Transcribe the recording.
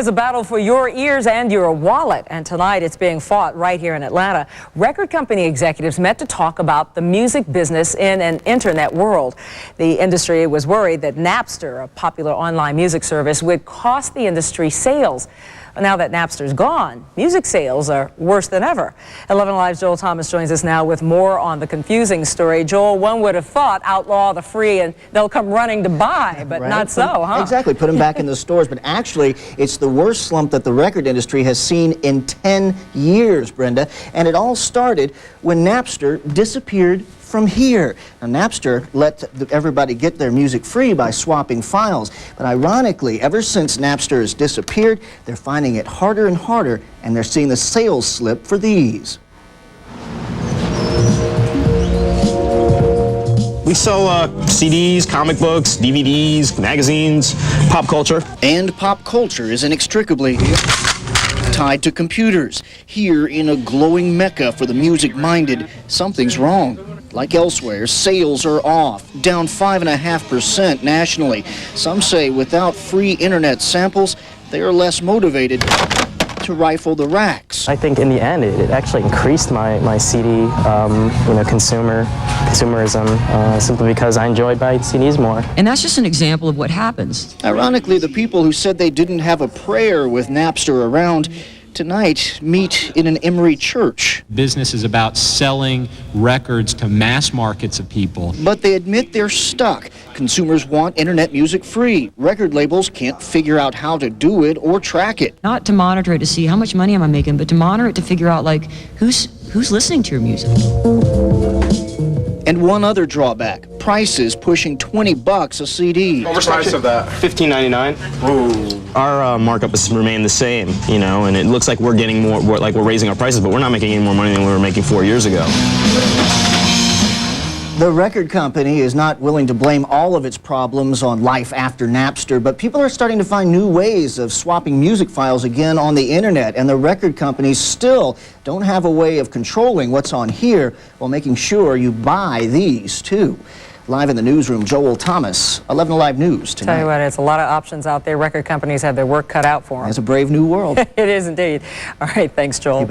is a battle for your ears and your wallet, and tonight it's being fought right here in Atlanta. Record company executives met to talk about the music business in an internet world. The industry was worried that Napster, a popular online music service, would cost the industry sales. Now that Napster's gone, music sales are worse than ever. 11 Alive's Joel Thomas joins us now with more on the confusing story. Joel, one would have thought outlaw the free and they'll come running to buy, but not so, huh? Exactly, put them back in the stores. But actually, it's the worst slump that the record industry has seen in 10 years, Brenda. And it all started when Napster disappeared from here. Now, Napster let everybody get their music free by swapping files. But ironically, ever since Napster has disappeared, they're finding it harder and harder, and they're seeing the sales slip for these. We sell CDs, comic books, DVDs, magazines, pop culture. And pop culture is inextricably tied to computers. Here, in a glowing mecca for the music-minded, something's wrong. Like elsewhere, sales are off, down 5.5% nationally. Some say without free internet samples, they are less motivated to rifle the racks. I think in the end, it actually increased my CD, consumerism, simply because I enjoyed buying CDs more. And that's just an example of what happens. Ironically, the people who said they didn't have a prayer with Napster around tonight meet in an Emory church. Business is about selling records to mass markets of people. But they admit they're stuck. Consumers want internet music free. Record labels can't figure out how to do it or track it. Not to monitor it to see how much money am I making, but to monitor it to figure out, like, who's listening to your music. And one other drawback, prices pushing $20 a CD. What's the price of that? $15.99. Ooh. Our markup has remained the same, and it looks like we're getting more, like we're raising our prices, but we're not making any more money than we were making 4 years ago. The record company is not willing to blame all of its problems on life after Napster, but people are starting to find new ways of swapping music files again on the internet, and the record companies still don't have a way of controlling what's on here while making sure you buy these too. Live in the newsroom, Joel Thomas, 11 Alive News tonight. Tell you what, it's a lot of options out there. Record companies have their work cut out for them. It's a brave new world. It is indeed. All right, thanks, Joel.